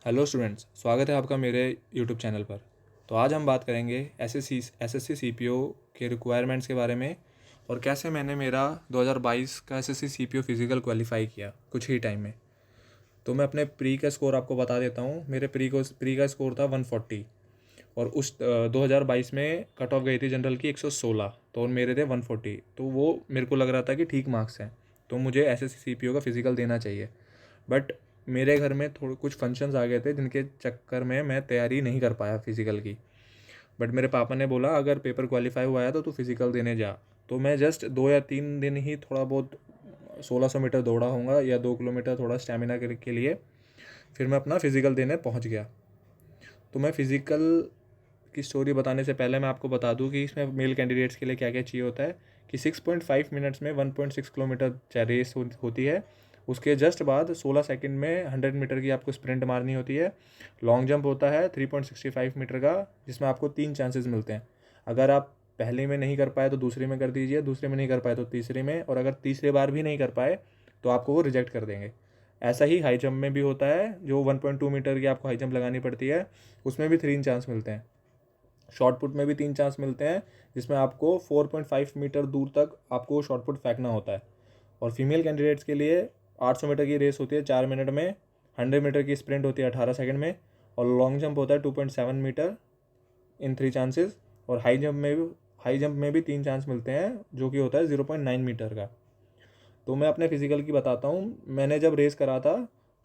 Hello students, स्वागत है आपका मेरे यूट्यूब चैनल पर। तो आज हम बात करेंगे एसएससी सीपीओ के रिक्वायरमेंट्स के बारे में और कैसे मैंने मेरा 2022 का एसएससी सीपीओ फिज़िकल क्वालिफाई किया कुछ ही टाइम में। तो मैं अपने प्री का स्कोर आपको बता देता हूँ। मेरे प्री का स्कोर था 140 और उस 2022 में कट ऑफ गई थी जनरल की 116, तो मेरे थे 140। तो वो मेरे को लग रहा था कि ठीक मार्क्स हैं, तो मुझे एसएससी सीपीओ का फिज़िकल देना चाहिए। बट मेरे घर में थोड़े कुछ फंक्शंस आ गए थे जिनके चक्कर में मैं तैयारी नहीं कर पाया फिज़िकल की। बट मेरे पापा ने बोला अगर पेपर क्वालिफाई हुआ है तो तू फिज़िकल देने जा। तो मैं जस्ट 2 या 3 दिन ही थोड़ा बहुत 1600 मीटर दौड़ा होऊंगा या 2 किलोमीटर थोड़ा स्टेमिना के लिए। फिर मैं अपना फ़िज़िकल देने पहुंच गया। तो मैं फ़िज़िकल की स्टोरी बताने से पहले मैं आपको बता दूं कि इसमें मेल कैंडिडेट्स के लिए क्या क्या चाहिए होता है। कि 6.5 मिनट्स में 1.6 किलोमीटर रेस होती है। उसके जस्ट बाद 16 सेकंड में 100 मीटर की आपको स्प्रिंट मारनी होती है। लॉन्ग जंप होता है 3.65 मीटर का, जिसमें आपको 3 चांसेस मिलते हैं। अगर आप पहले में नहीं कर पाए तो दूसरे में कर दीजिए, दूसरे में नहीं कर पाए तो तीसरे में, और अगर तीसरे बार भी नहीं कर पाए तो आपको वो रिजेक्ट कर देंगे। ऐसा ही हाई जंप में भी होता है, जो 1.2 मीटर की आपको हाई जंप लगानी पड़ती है, उसमें भी 3 चांस मिलते हैं। शॉर्ट पुट में भी 3 चांस मिलते हैं, जिसमें आपको 4.5 मीटर दूर तक आपको शॉर्ट पुट फेंकना होता है। और फीमेल कैंडिडेट्स के लिए 800 मीटर की रेस होती है 4 मिनट में, 100 मीटर की स्प्रिंट होती है 18 सेकंड में, और लॉन्ग जंप होता है 2.7 मीटर इन 3 चांसेस। और हाई जंप में भी 3 चांस मिलते हैं, जो कि होता है 0.9 मीटर का। तो मैं अपने फिजिकल की बताता हूँ। मैंने जब रेस करा था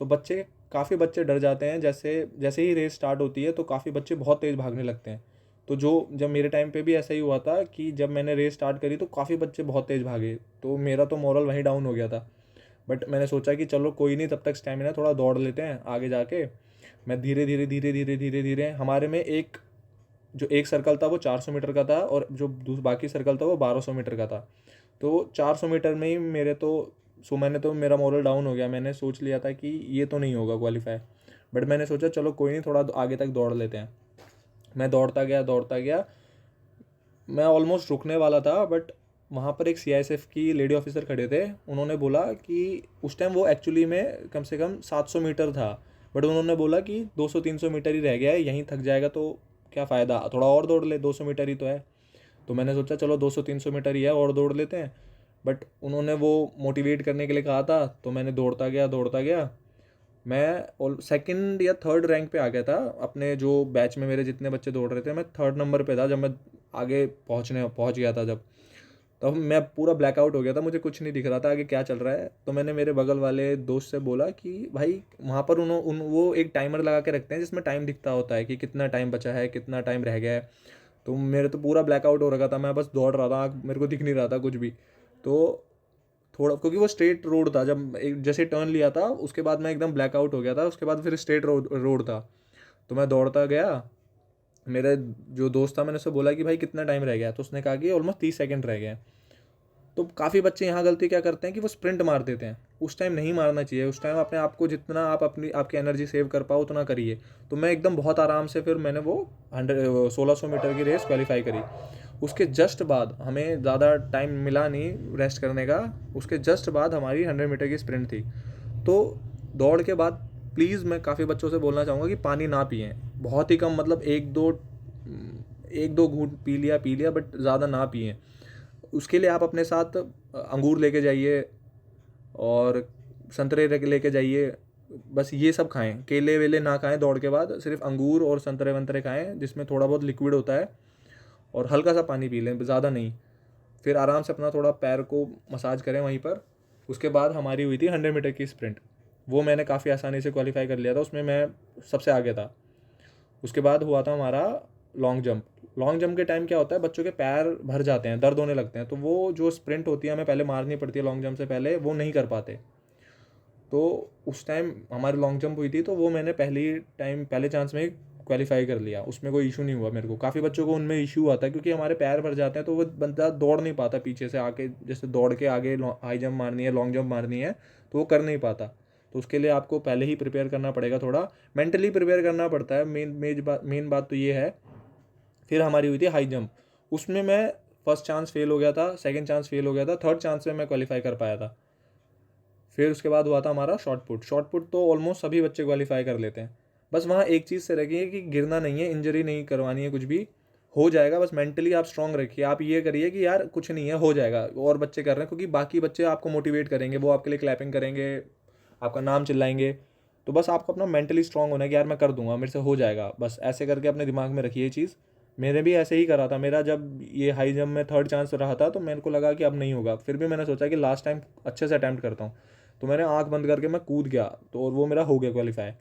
तो काफ़ी बच्चे डर जाते हैं। जैसे जैसे ही रेस स्टार्ट होती है तो काफ़ी बच्चे बहुत तेज़ भागने लगते हैं। तो जब मेरे टाइम पे भी ऐसा ही हुआ था कि जब मैंने रेस स्टार्ट करी तो काफ़ी बच्चे बहुत तेज़ भागे, तो मेरा तो मोरल वहीं डाउन हो गया था। बट मैंने सोचा कि चलो कोई नहीं, तब तक स्टेमिना थोड़ा दौड़ लेते हैं आगे जाके। मैं धीरे धीरे धीरे धीरे धीरे धीरे हमारे में एक सर्कल था वो 400 मीटर का था, और जो बाकी सर्कल था वो 1200 मीटर का था। तो 400 मीटर में ही मैंने तो मेरा मोरल डाउन हो गया। मैंने सोच लिया था कि ये तो नहीं होगा क्वालिफाई। बट मैंने सोचा चलो कोई नहीं, थोड़ा आगे तक दौड़ लेते हैं। मैं दौड़ता गया। मैं ऑलमोस्ट रुकने वाला था, बट वहाँ पर एक सीआईएसएफ की लेडी ऑफिसर खड़े थे। उन्होंने बोला कि उस टाइम वो एक्चुअली में कम से कम 700 मीटर था, बट उन्होंने बोला कि 200-300 मीटर ही रह गया है, यहीं थक जाएगा तो क्या फ़ायदा, थोड़ा और दौड़ ले, 200 मीटर ही तो है। तो मैंने सोचा चलो 200-300 मीटर ही है और दौड़ लेते हैं। बट उन्होंने वो मोटिवेट करने के लिए कहा था, तो मैंने दौड़ता गया। मैं और सेकंड या थर्ड रैंक पे आ गया था। अपने जो बैच में मेरे जितने बच्चे दौड़ रहे थे, मैं थर्ड नंबर पे था जब मैं आगे पहुंच गया था। जब तब मैं पूरा ब्लैकआउट हो गया था, मुझे कुछ नहीं दिख रहा था आगे क्या चल रहा है। तो मैंने मेरे बगल वाले दोस्त से बोला कि भाई वहाँ पर वो एक टाइमर लगा के रखते हैं जिसमें टाइम दिखता होता है कि कितना टाइम बचा है, कितना टाइम रह गया है। तो मेरे तो पूरा ब्लैकआउट हो रखा था, मैं बस दौड़ रहा था, मेरे को दिख नहीं रहा था कुछ भी। तो थोड़ा, क्योंकि वो स्ट्रेट रोड था, जब एक जैसे टर्न लिया था उसके बाद मैं एकदम ब्लैकआउट हो गया था। उसके बाद फिर स्ट्रेट रोड था। तो मैं दौड़ता गया। मेरे जो दोस्त था, मैंने उससे बोला कि भाई कितना टाइम रह गया, तो उसने कहा कि ऑलमोस्ट 30 सेकंड रह गए। तो काफ़ी बच्चे यहाँ गलती क्या करते हैं कि वो स्प्रिंट मार देते हैं। उस टाइम नहीं मारना चाहिए। उस टाइम अपने आप को जितना आप आपकी एनर्जी सेव कर पाओ उतना करिए। तो मैं एकदम बहुत आराम से फिर मैंने वो 1600 मीटर की रेस क्वालिफाई करी। उसके जस्ट बाद हमें ज़्यादा टाइम मिला नहीं रेस्ट करने का। उसके जस्ट बाद हमारी 100 मीटर की स्प्रिंट थी। तो दौड़ के बाद प्लीज़ मैं काफ़ी बच्चों से बोलना चाहूँगा कि पानी ना पिएं। बहुत ही कम, मतलब एक दो घूंट पी लिया, बट ज़्यादा ना पिएं। उसके लिए आप अपने साथ अंगूर लेके जाइए और संतरे लेके जाइए। बस ये सब खाएं, केले वेले ना खाएं दौड़ के बाद, सिर्फ अंगूर और संतरे वंतरे खाएं जिसमें थोड़ा बहुत लिक्विड होता है। और हल्का सा पानी पी लें, ज़्यादा नहीं। फिर आराम से अपना थोड़ा पैर को मसाज करें वहीं पर। उसके बाद हमारी हुई थी 100 मीटर की स्प्रिंट। वो मैंने काफ़ी आसानी से क्वालिफाई कर लिया था, उसमें मैं सबसे आगे था। उसके बाद हुआ था हमारा लॉन्ग जंप। लॉन्ग जंप के टाइम क्या होता है, बच्चों के पैर भर जाते हैं, दर्द होने लगते हैं, तो वो जो स्प्रिंट होती है हमें पहले मारनी पड़ती है लॉन्ग जंप से पहले, वो नहीं कर पाते। तो उस टाइम हमारी लॉन्ग जंप हुई थी, तो वो मैंने पहले चांस में ही क्वालिफाई कर लिया। उसमें कोई इशू नहीं हुआ मेरे को। काफ़ी बच्चों को उनमें इशू आता है क्योंकि हमारे पैर भर जाते हैं, तो वो बंदा दौड़ नहीं पाता पीछे से आके, जैसे दौड़ के आगे हाई जंप मारनी है, लॉन्ग जंप मारनी है, तो वो कर नहीं पाता। तो उसके लिए आपको पहले ही प्रिपेयर करना पड़ेगा, थोड़ा मेंटली प्रिपेयर करना पड़ता है। मेन बात तो ये है। फिर हमारी हुई थी हाई जंप। उसमें मैं फर्स्ट चांस फेल हो गया था, सेकंड चांस फेल हो गया था, थर्ड चांस में मैं क्वालिफाई कर पाया था। फिर उसके बाद हुआ था हमारा शॉर्ट पुट। शॉर्ट पुट तो ऑलमोस्ट सभी बच्चे क्वालिफाई कर लेते हैं। बस वहाँ एक चीज़ से रखिए कि गिरना नहीं है, इंजरी नहीं करवानी है, कुछ भी हो जाएगा। बस मेंटली आप स्ट्रांग रखिए, आप ये करिए कि यार कुछ नहीं है, हो जाएगा। और बच्चे कर रहे हैं, क्योंकि बाकी बच्चे आपको मोटिवेट करेंगे, वो आपके लिए क्लैपिंग करेंगे, आपका नाम चिल्लाएंगे। तो बस आपको अपना मेंटली स्ट्रांग होना है कि यार मैं कर दूंगा, मेरे से हो जाएगा। बस ऐसे करके अपने दिमाग में रखिए ये चीज़। मैंने भी ऐसे ही करा था। मेरा जब ये हाई जंप में थर्ड चांस रहा था तो मेरे को लगा कि अब नहीं होगा, फिर भी मैंने सोचा कि लास्ट टाइम अच्छे से अटैम्प्ट करता हूँ। तो मैंने आंख बंद करके मैं कूद गया, तो और वो मेरा हो गया क्वालिफाई।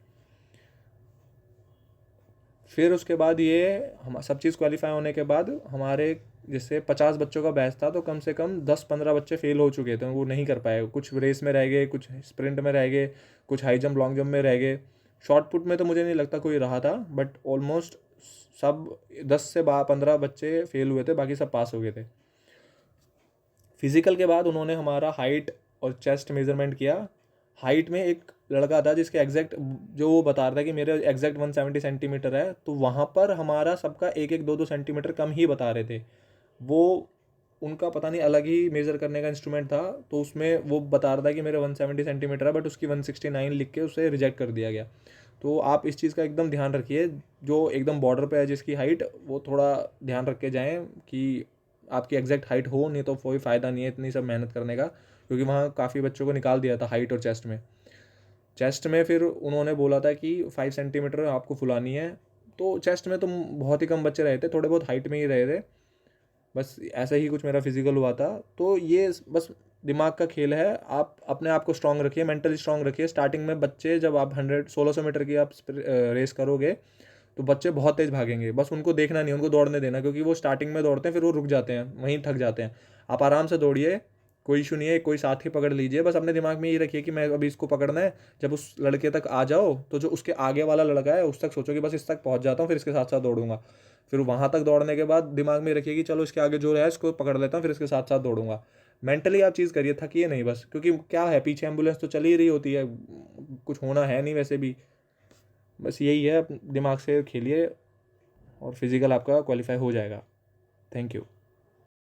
फिर उसके बाद ये हम सब चीज़ क्वालिफाई होने के बाद हमारे जैसे 50 बच्चों का बैच था, तो कम से कम 10-15 बच्चे फेल हो चुके थे, वो नहीं कर पाए। कुछ रेस में रह गए, कुछ स्प्रिंट में रह गए, कुछ हाई जंप लॉन्ग जंप में रह गए। शॉर्ट पुट में तो मुझे नहीं लगता कोई रहा था, बट ऑलमोस्ट सब 10 से 15 बच्चे फेल हुए थे, बाकी सब पास हो गए थे। फिजिकल के बाद उन्होंने हमारा हाइट और चेस्ट मेजरमेंट किया। हाइट में एक लड़का था जिसके एग्जैक्ट, जो वो बता रहा था कि मेरे एग्जैक्ट 170 सेंटीमीटर है, तो वहाँ पर हमारा सबका 1-1 2-2 सेंटीमीटर कम ही बता रहे थे। वो उनका पता नहीं अलग ही मेज़र करने का इंस्ट्रूमेंट था, तो उसमें वो बता रहा था कि मेरे 170 सेंटीमीटर है, बट उसकी 169 लिख के उसे रिजेक्ट कर दिया गया। तो आप इस चीज़ का एकदम ध्यान रखिए, जो एकदम बॉर्डर पे है जिसकी हाइट, वो थोड़ा ध्यान रख के जाएँ कि आपकी एग्जैक्ट हाइट हो, नहीं तो कोई फ़ायदा नहीं है इतनी सब मेहनत करने का। क्योंकि वहाँ काफ़ी बच्चों को निकाल दिया था हाइट और चेस्ट में फिर उन्होंने बोला था कि 5 सेंटीमीटर आपको फुलानी है। तो चेस्ट में तो बहुत ही कम बच्चे रहे थे, थोड़े बहुत हाइट में ही रहे थे। बस ऐसा ही कुछ मेरा फिजिकल हुआ था। तो ये बस दिमाग का खेल है। आप अपने आप को स्ट्रांग रखिए, मेंटली स्ट्रांग रखिए। स्टार्टिंग में बच्चे जब आप 1600 मीटर की आप रेस करोगे, तो बच्चे बहुत तेज़ भागेंगे। बस उनको देखना नहीं, उनको दौड़ने देना, क्योंकि वो स्टार्टिंग में दौड़ते हैं, फिर वो रुक जाते हैं, वहीं थक जाते हैं। आप आराम से दौड़िए, कोई इशू नहीं है, कोई साथी पकड़ लीजिए। बस अपने दिमाग में ये रखिए कि मैं अभी इसको पकड़ना है। जब उस लड़के तक आ जाओ, तो जो उसके आगे वाला लड़का है उस तक सोचो कि बस इस तक पहुंच जाता हूँ, फिर इसके साथ साथ दौड़ूंगा। फिर वहां तक दौड़ने के बाद दिमाग में रखिए कि चलो इसके आगे जो है इसको पकड़ लेता हूँ, फिर इसके साथ साथ दौड़ूंगा। मेंटली आप चीज़ करिए, थकिए नहीं बस, क्योंकि क्या है, पीछे एम्बुलेंस तो चली ही रही होती है, कुछ होना है नहीं वैसे भी। बस यही है, दिमाग से खेलिए और फिजिकल आपका क्वालिफाई हो जाएगा। Thank you.